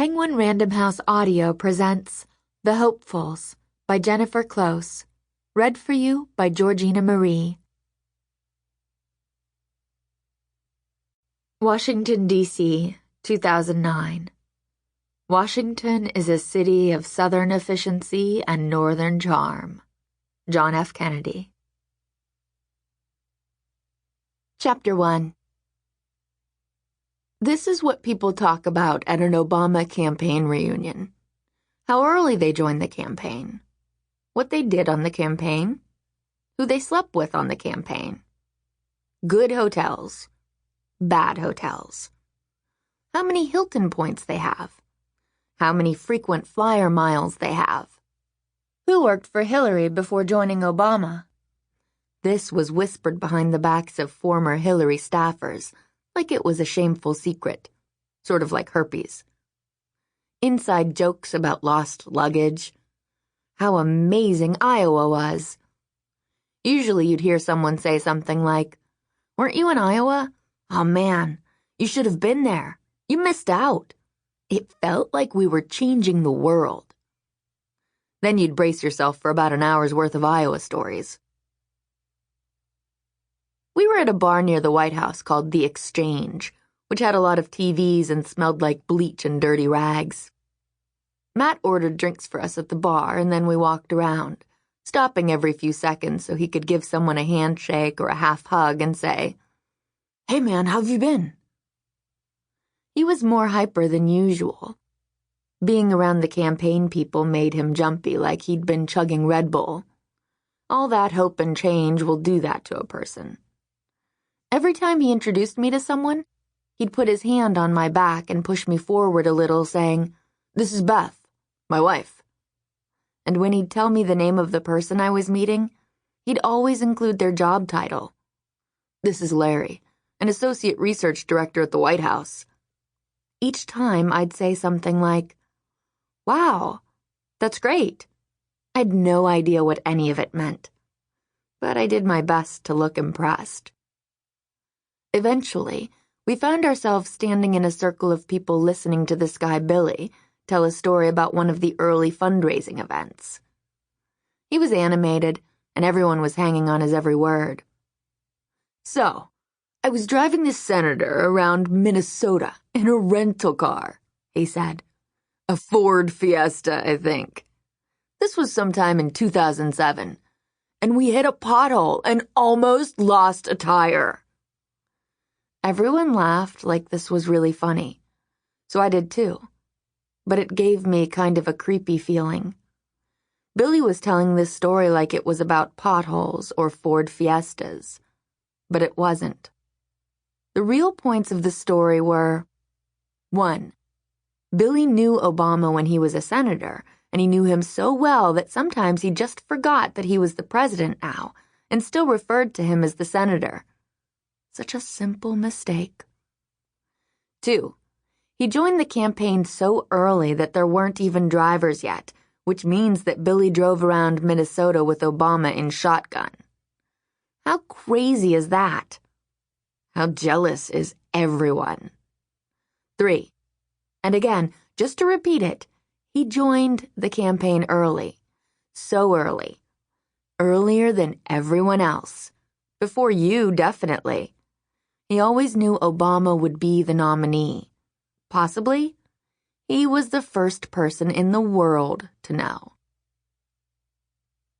Penguin Random House Audio presents The Hopefuls by Jennifer Close, read for you by Jorjeana Marie. Washington, D.C., 2009. Washington is a city of Southern efficiency and Northern charm. John F. Kennedy. Chapter 1. This is what people talk about at an Obama campaign reunion. How early they joined the campaign. What they did on the campaign. Who they slept with on the campaign. Good hotels. Bad hotels. How many Hilton points they have. How many frequent flyer miles they have. Who worked for Hillary before joining Obama. This was whispered behind the backs of former Hillary staffers, like it was a shameful secret, sort of like herpes. Inside jokes about lost luggage. How amazing Iowa was. Usually you'd hear someone say something like, "Weren't you in Iowa? Oh man, you should have been there. You missed out. It felt like we were changing the world." Then you'd brace yourself for about an hour's worth of Iowa stories. We were at a bar near the White House called The Exchange, which had a lot of TVs and smelled like bleach and dirty rags. Matt ordered drinks for us at the bar, and then we walked around, stopping every few seconds so he could give someone a handshake or a half hug and say, "Hey man, how have you been?" He was more hyper than usual. Being around the campaign people made him jumpy like he'd been chugging Red Bull. All that hope and change will do that to a person. Every time he introduced me to someone, he'd put his hand on my back and push me forward a little, saying, "This is Beth, my wife." And when he'd tell me the name of the person I was meeting, he'd always include their job title. "This is Larry, an associate research director at the White House." Each time I'd say something like, "Wow, that's great." I'd no idea what any of it meant, but I did my best to look impressed. Eventually, we found ourselves standing in a circle of people listening to this guy Billy tell a story about one of the early fundraising events. He was animated, and everyone was hanging on his every word. "So, I was driving this senator around Minnesota in a rental car," he said. "A Ford Fiesta, I think. This was sometime in 2007, and we hit a pothole and almost lost a tire." Everyone laughed like this was really funny, so I did too, but it gave me kind of a creepy feeling. Billy was telling this story like it was about potholes or Ford Fiestas, but it wasn't. The real points of the story were: 1. Billy knew Obama when he was a senator, and he knew him so well that sometimes he just forgot that he was the president now and still referred to him as the senator. Such a simple mistake. 2. He joined the campaign so early that there weren't even drivers yet, which means that Billy drove around Minnesota with Obama in shotgun. How crazy is that? How jealous is everyone? 3. And again, just to repeat it, he joined the campaign early. So early. Earlier than everyone else. Before you, definitely. He always knew Obama would be the nominee. Possibly, he was the first person in the world to know.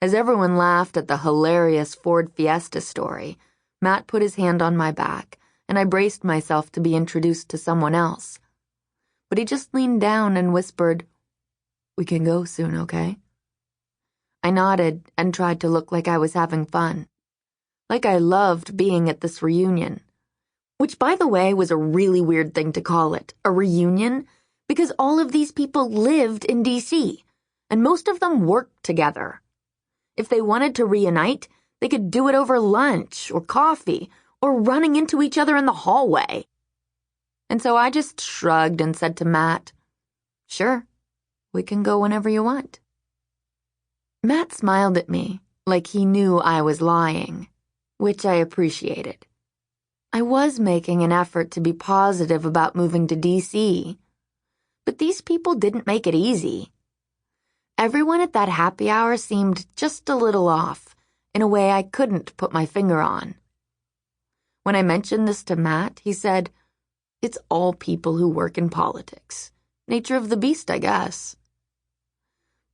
As everyone laughed at the hilarious Ford Fiesta story, Matt put his hand on my back, and I braced myself to be introduced to someone else. But he just leaned down and whispered, "We can go soon, okay?" I nodded and tried to look like I was having fun. Like I loved being at this reunion. Which, by the way, was a really weird thing to call it, a reunion, because all of these people lived in D.C., and most of them worked together. If they wanted to reunite, they could do it over lunch or coffee or running into each other in the hallway. And so I just shrugged and said to Matt, "Sure, we can go whenever you want." Matt smiled at me like he knew I was lying, which I appreciated. I was making an effort to be positive about moving to D.C., But these people didn't make it easy. Everyone at that happy hour seemed just a little off, in a way I couldn't put my finger on. When I mentioned this to Matt, he said, "It's all people who work in politics. Nature of the beast, I guess."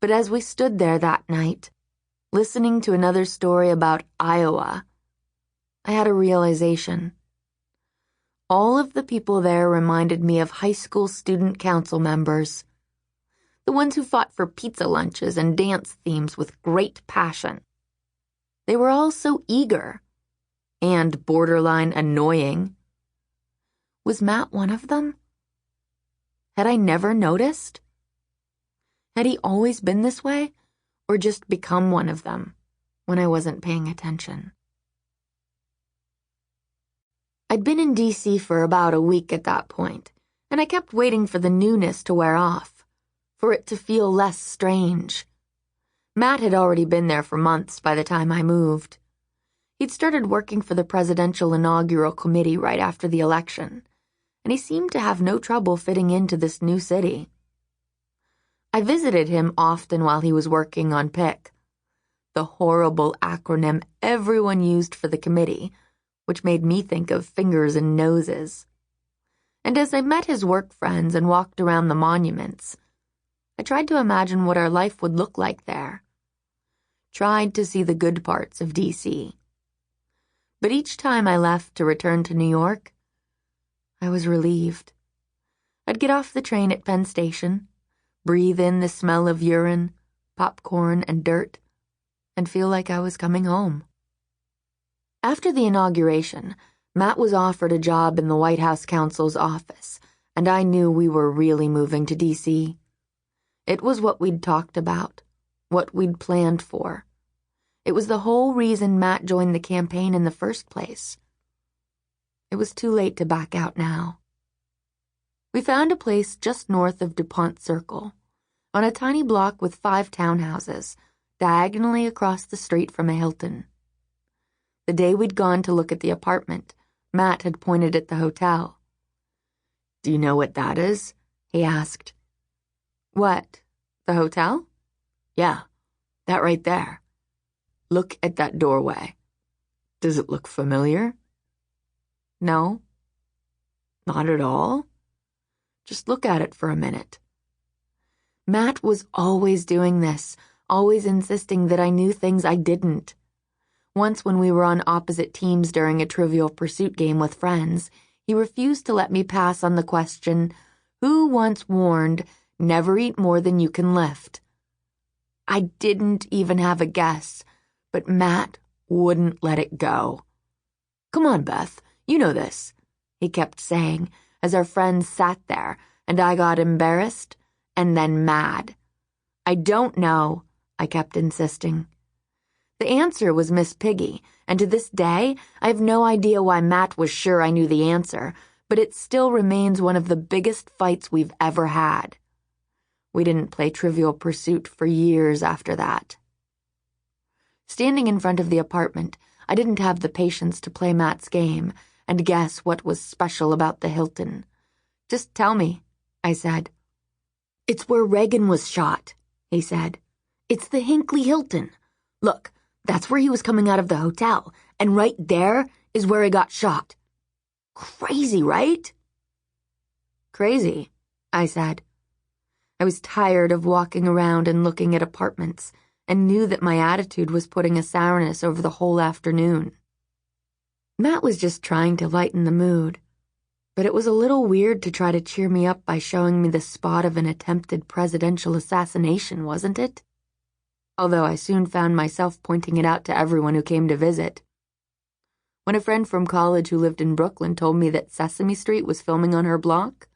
But as we stood there that night, listening to another story about Iowa, I had a realization. All of the people there reminded me of high school student council members, the ones who fought for pizza lunches and dance themes with great passion. They were all so eager and borderline annoying. Was Matt one of them? Had I never noticed? Had he always been this way, or just become one of them when I wasn't paying attention? I'd been in D.C. for about a week at that point, and I kept waiting for the newness to wear off, for it to feel less strange. Matt had already been there for months by the time I moved. He'd started working for the presidential inaugural committee right after the election, and he seemed to have no trouble fitting into this new city. I visited him often while he was working on PIC, the horrible acronym everyone used for the committee, which made me think of fingers and noses. And as I met his work friends and walked around the monuments, I tried to imagine what our life would look like there. Tried to see the good parts of D.C. But each time I left to return to New York, I was relieved. I'd get off the train at Penn Station, breathe in the smell of urine, popcorn, and dirt, and feel like I was coming home. After the inauguration, Matt was offered a job in the White House counsel's office, and I knew we were really moving to D.C. It was what we'd talked about, what we'd planned for. It was the whole reason Matt joined the campaign in the first place. It was too late to back out now. We found a place just north of DuPont Circle, on a tiny block with 5 townhouses, diagonally across the street from a Hilton. The day we'd gone to look at the apartment, Matt had pointed at the hotel. "Do you know what that is?" he asked. "What, the hotel?" "Yeah, that right there. Look at that doorway. Does it look familiar?" "No." "Not at all? Just look at it for a minute." Matt was always doing this, always insisting that I knew things I didn't. Once when we were on opposite teams during a Trivial Pursuit game with friends, he refused to let me pass on the question, "Who once warned, never eat more than you can lift?" I didn't even have a guess, but Matt wouldn't let it go. "Come on, Beth, you know this," he kept saying as our friends sat there and I got embarrassed and then mad. "I don't know," I kept insisting. The answer was Miss Piggy, and to this day, I have no idea why Matt was sure I knew the answer, but it still remains one of the biggest fights we've ever had. We didn't play Trivial Pursuit for years after that. Standing in front of the apartment, I didn't have the patience to play Matt's game and guess what was special about the Hilton. "Just tell me," I said. "It's where Reagan was shot," he said. "It's the Hinckley Hilton. Look, that's where he was coming out of the hotel, and right there is where he got shot. Crazy, right?" "Crazy," I said. I was tired of walking around and looking at apartments, and knew that my attitude was putting a sourness over the whole afternoon. Matt was just trying to lighten the mood, but it was a little weird to try to cheer me up by showing me the spot of an attempted presidential assassination, wasn't it? Although I soon found myself pointing it out to everyone who came to visit. When a friend from college who lived in Brooklyn told me that Sesame Street was filming on her block,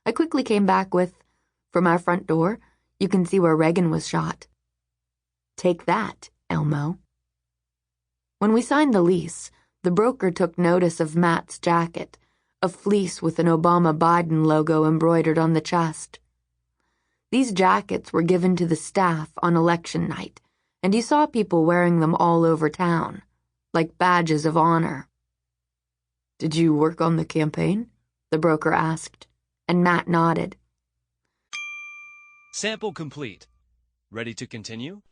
I quickly came back with, "From our front door, you can see where Reagan was shot." Take that, Elmo. When we signed the lease, the broker took notice of Matt's jacket, a fleece with an Obama-Biden logo embroidered on the chest. These jackets were given to the staff on election night, and you saw people wearing them all over town, like badges of honor. "Did you work on the campaign?" the broker asked, and Matt nodded. Sample complete. Ready to continue?